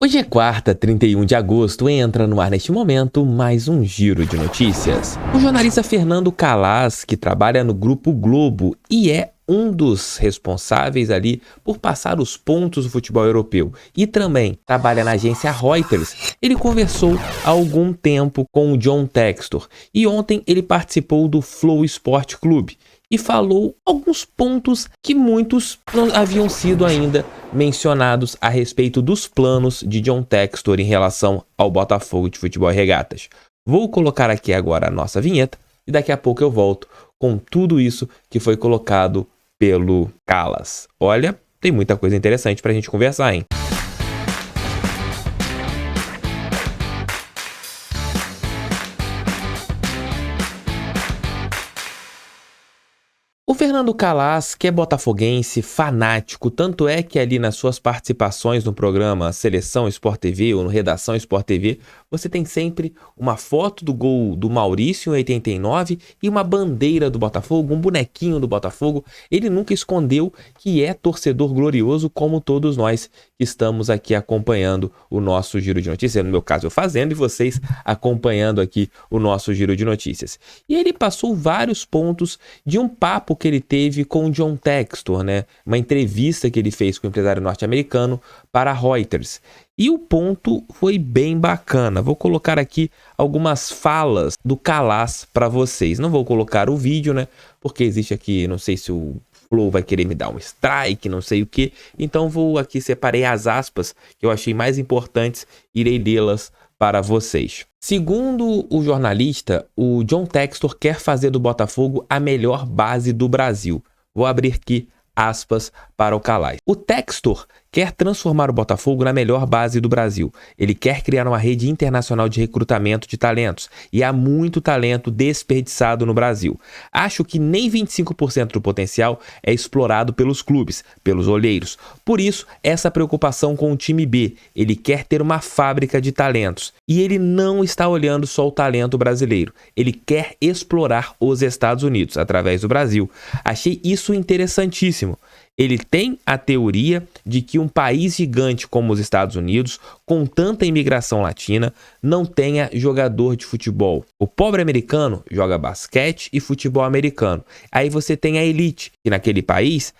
Hoje é quarta, 31 de agosto, e entra no ar neste momento mais um giro de notícias. O jornalista Fernando Calas, que trabalha no Grupo Globo e é um dos responsáveis ali por passar os pontos do futebol europeu e também trabalha na agência Reuters, ele conversou há algum tempo com o John Textor e ontem ele participou do Flow Sport Clube e falou alguns pontos que muitos não haviam sido ainda mencionados a respeito dos planos de John Textor em relação ao Botafogo de Futebol e Regatas. Vou colocar aqui agora a nossa vinheta e daqui a pouco eu volto com tudo isso que foi colocado pelo Calas. Olha, tem muita coisa interessante pra gente conversar, hein? O Fernando Calas, que é botafoguense, fanático, tanto é que ali nas suas participações no programa Seleção Sport TV ou no Redação Sport TV, você tem sempre uma foto do gol do Maurício em 89 e uma bandeira do Botafogo, um bonequinho do Botafogo. Ele nunca escondeu que é torcedor glorioso como todos nós que estamos aqui acompanhando o nosso Giro de Notícias, no meu caso eu fazendo e vocês acompanhando aqui o nosso Giro de Notícias. E ele passou vários pontos de um papo que ele teve com o John Textor, né? Uma entrevista que ele fez com o empresário norte-americano para a Reuters. E o ponto foi bem bacana. Vou colocar aqui algumas falas do Calas para vocês. Não vou colocar o vídeo, né? Porque existe aqui, não sei se o Flow vai querer me dar um strike, não sei o que. Então vou aqui, separei as aspas que eu achei mais importantes, irei lê-las para vocês. Segundo o jornalista, o John Textor quer fazer do Botafogo a melhor base do Brasil. Vou abrir aqui aspas para o Calas. O Textor quer transformar o Botafogo na melhor base do Brasil. Ele quer criar uma rede internacional de recrutamento de talentos. E há muito talento desperdiçado no Brasil. Acho que nem 25% do potencial é explorado pelos clubes, pelos olheiros. Por isso, essa preocupação com o time B. Ele quer ter uma fábrica de talentos. E ele não está olhando só o talento brasileiro. Ele quer explorar os Estados Unidos através do Brasil. Achei isso interessantíssimo. Ele tem a teoria de que um país gigante como os Estados Unidos, com tanta imigração latina, não tenha jogador de futebol. O pobre americano joga basquete e futebol americano. Aí você tem a elite, que naquele país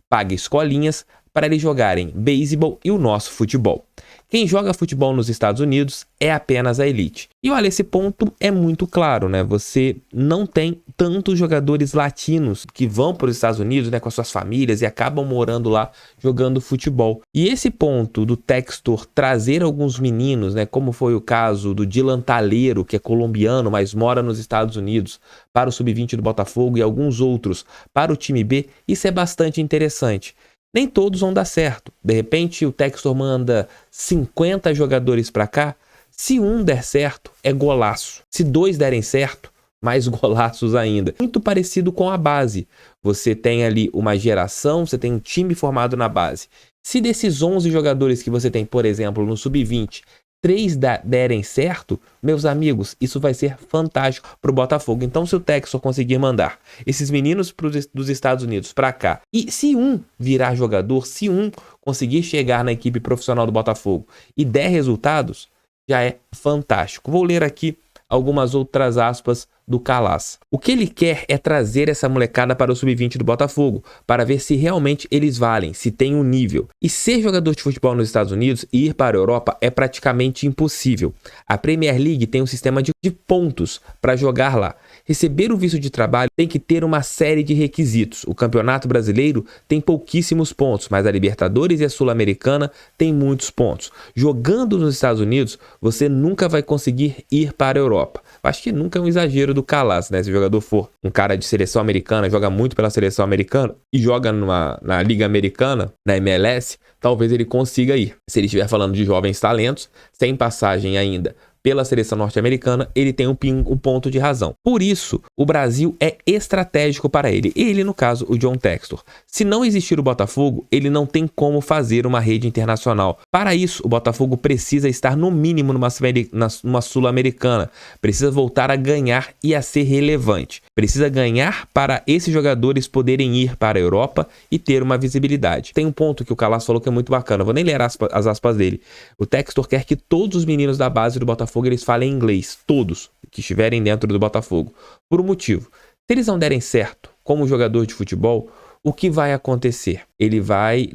paga escolinhas para eles jogarem beisebol e o nosso futebol. Quem joga futebol nos Estados Unidos é apenas a elite. E olha, esse ponto é muito claro, né? Você não tem tantos jogadores latinos que vão para os Estados Unidos, né, com as suas famílias e acabam morando lá jogando futebol. E esse ponto do Textor trazer alguns meninos, né, como foi o caso do Dylan Taleiro, que é colombiano, mas mora nos Estados Unidos, para o Sub-20 do Botafogo e alguns outros para o time B, isso é bastante interessante. Nem todos vão dar certo. De repente, o Textor manda 50 jogadores para cá. Se um der certo, é golaço. Se dois derem certo, mais golaços ainda. Muito parecido com a base. Você tem ali uma geração, você tem um time formado na base. Se desses 11 jogadores que você tem, por exemplo, no Sub-20, 3 derem certo, meus amigos, isso vai ser fantástico para o Botafogo. Então, se o Textor conseguir mandar esses meninos dos Estados Unidos para cá, e se um virar jogador, se um conseguir chegar na equipe profissional do Botafogo e der resultados, já é fantástico. Vou ler aqui algumas outras aspas do Calas. O que ele quer é trazer essa molecada para o Sub-20 do Botafogo, para ver se realmente eles valem, se tem um nível. E ser jogador de futebol nos Estados Unidos e ir para a Europa é praticamente impossível. A Premier League tem um sistema de pontos para jogar lá. Receber o visto de trabalho tem que ter uma série de requisitos. O Campeonato Brasileiro tem pouquíssimos pontos, mas a Libertadores e a Sul-Americana tem muitos pontos. Jogando nos Estados Unidos, você nunca vai conseguir ir para a Europa. Acho que nunca é um exagero do Calas, né? Se o jogador for um cara de seleção americana, joga muito pela seleção americana e joga na Liga Americana, na MLS, talvez ele consiga ir. Se ele estiver falando de jovens talentos, sem passagem ainda pela seleção norte-americana, ele tem um ponto de razão. Por isso, o Brasil é estratégico para ele. Ele, no caso, o John Textor. Se não existir o Botafogo, ele não tem como fazer uma rede internacional. Para isso, o Botafogo precisa estar no mínimo numa Sul-Americana. Precisa voltar a ganhar e a ser relevante. Precisa ganhar para esses jogadores poderem ir para a Europa e ter uma visibilidade. Tem um ponto que o Calas falou que é muito bacana. Vou nem ler as aspas dele. O Textor quer que todos os meninos da base do Botafogo eles falem inglês. Todos que estiverem dentro do Botafogo. Por um motivo. Se eles não derem certo como jogador de futebol, o que vai acontecer? Ele vai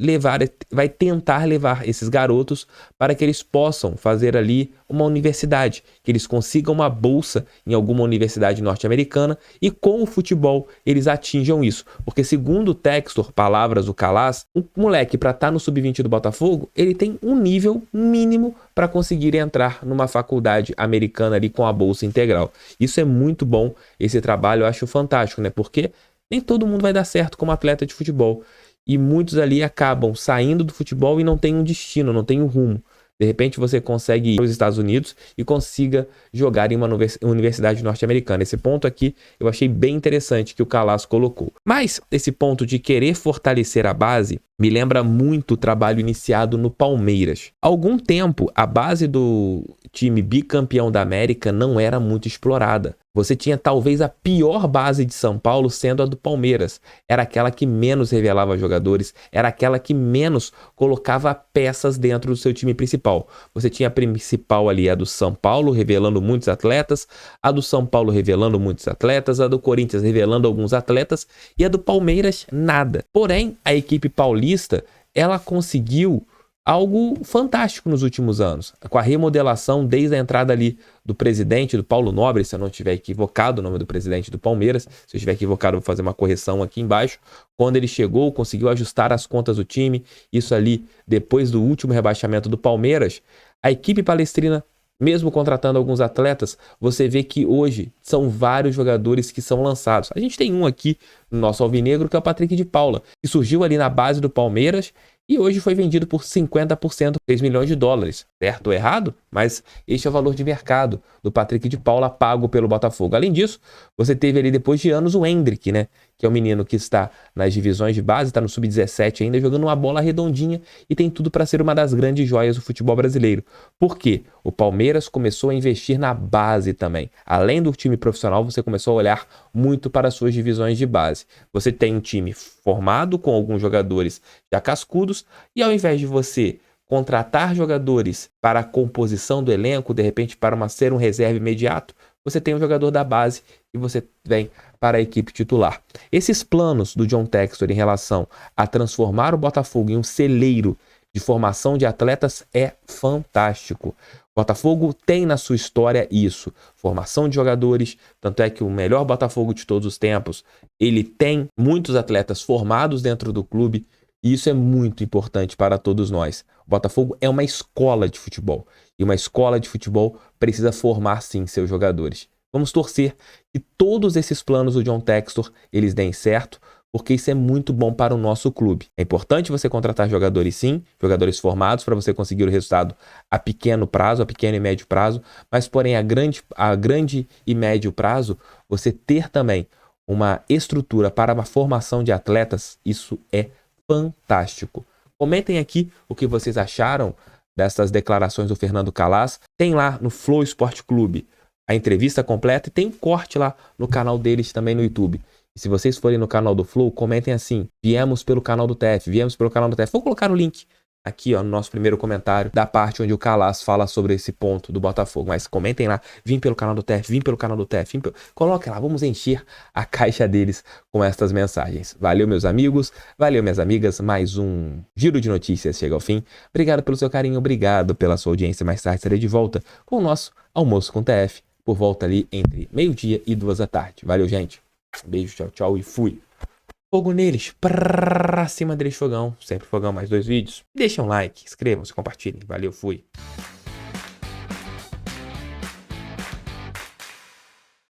tentar levar esses garotos para que eles possam fazer ali uma universidade, que eles consigam uma bolsa em alguma universidade norte-americana e com o futebol eles atinjam isso. Porque segundo o Textor, palavras do Calas, um moleque para estar no sub-20 do Botafogo, ele tem um nível mínimo para conseguir entrar numa faculdade americana ali com a bolsa integral. Isso é muito bom, esse trabalho eu acho fantástico, né? Porque nem todo mundo vai dar certo como atleta de futebol. E muitos ali acabam saindo do futebol e não tem um destino, não tem um rumo. De repente você consegue ir aos Estados Unidos e consiga jogar em uma universidade norte-americana. Esse ponto aqui eu achei bem interessante que o Calas colocou. Mas esse ponto de querer fortalecer a base me lembra muito o trabalho iniciado no Palmeiras. Há algum tempo, a base do time bicampeão da América não era muito explorada. Você tinha talvez a pior base de São Paulo sendo a do Palmeiras. Era aquela que menos revelava jogadores, era aquela que menos colocava peças dentro do seu time principal. Você tinha a principal ali, a do São Paulo, revelando muitos atletas, a do São Paulo revelando muitos atletas, a do Corinthians revelando alguns atletas e a do Palmeiras nada. Porém, a equipe paulista, ela conseguiu algo fantástico nos últimos anos, com a remodelação desde a entrada ali do presidente, do Paulo Nobre, se eu não estiver equivocado, o nome do presidente do Palmeiras, se eu estiver equivocado, vou fazer uma correção aqui embaixo. Quando ele chegou, conseguiu ajustar as contas do time, isso ali depois do último rebaixamento do Palmeiras, a equipe palestrina, mesmo contratando alguns atletas, você vê que hoje são vários jogadores que são lançados. A gente tem um aqui no nosso Alvinegro, que é o Patrick de Paula, que surgiu ali na base do Palmeiras e hoje foi vendido por 50%, 6 milhões de dólares. Certo ou errado? Mas este é o valor de mercado do Patrick de Paula pago pelo Botafogo. Além disso, você teve ali depois de anos o Hendrick, né? Que é um menino que está nas divisões de base, está no sub-17 ainda, jogando uma bola redondinha e tem tudo para ser uma das grandes joias do futebol brasileiro. Por quê? O Palmeiras começou a investir na base também. Além do time profissional, você começou a olhar muito para as suas divisões de base. Você tem um time formado com alguns jogadores já cascudos e ao invés de você contratar jogadores para a composição do elenco, de repente para ser um reserva imediato, você tem um jogador da base e você vem para a equipe titular. Esses planos do John Textor em relação a transformar o Botafogo em um celeiro de formação de atletas é fantástico. O Botafogo tem na sua história isso, formação de jogadores, tanto é que o melhor Botafogo de todos os tempos, ele tem muitos atletas formados dentro do clube, e isso é muito importante para todos nós. O Botafogo é uma escola de futebol. E uma escola de futebol precisa formar, sim, seus jogadores. Vamos torcer que todos esses planos do John Textor, eles deem certo, porque isso é muito bom para o nosso clube. É importante você contratar jogadores, sim, jogadores formados, para você conseguir o resultado a pequeno prazo, a pequeno e médio prazo, mas, porém, a grande e médio prazo, você ter também uma estrutura para uma formação de atletas, isso é fantástico. Comentem aqui o que vocês acharam dessas declarações do Fernando Calas. Tem lá no Flow Esporte Clube a entrevista completa e tem um corte lá no canal deles também no YouTube. E se vocês forem no canal do Flow, comentem assim: viemos pelo canal do TF, viemos pelo canal do TF. Vou colocar o link aqui, ó, no nosso primeiro comentário, da parte onde o Calas fala sobre esse ponto do Botafogo. Mas comentem lá: vim pelo canal do TF, vim pelo canal do TF, coloquem lá, vamos encher a caixa deles com estas mensagens. Valeu, meus amigos, valeu, minhas amigas, mais um Giro de Notícias chega ao fim. Obrigado pelo seu carinho, obrigado pela sua audiência. Mais tarde estarei de volta com o nosso Almoço com TF, por volta ali entre meio-dia e 2 da tarde. Valeu, gente. Beijo, tchau, tchau e fui. Fogo neles, pra cima deles, fogão. Sempre fogão, mais 2 vídeos. Deixem um like, inscrevam-se, compartilhem. Valeu, fui.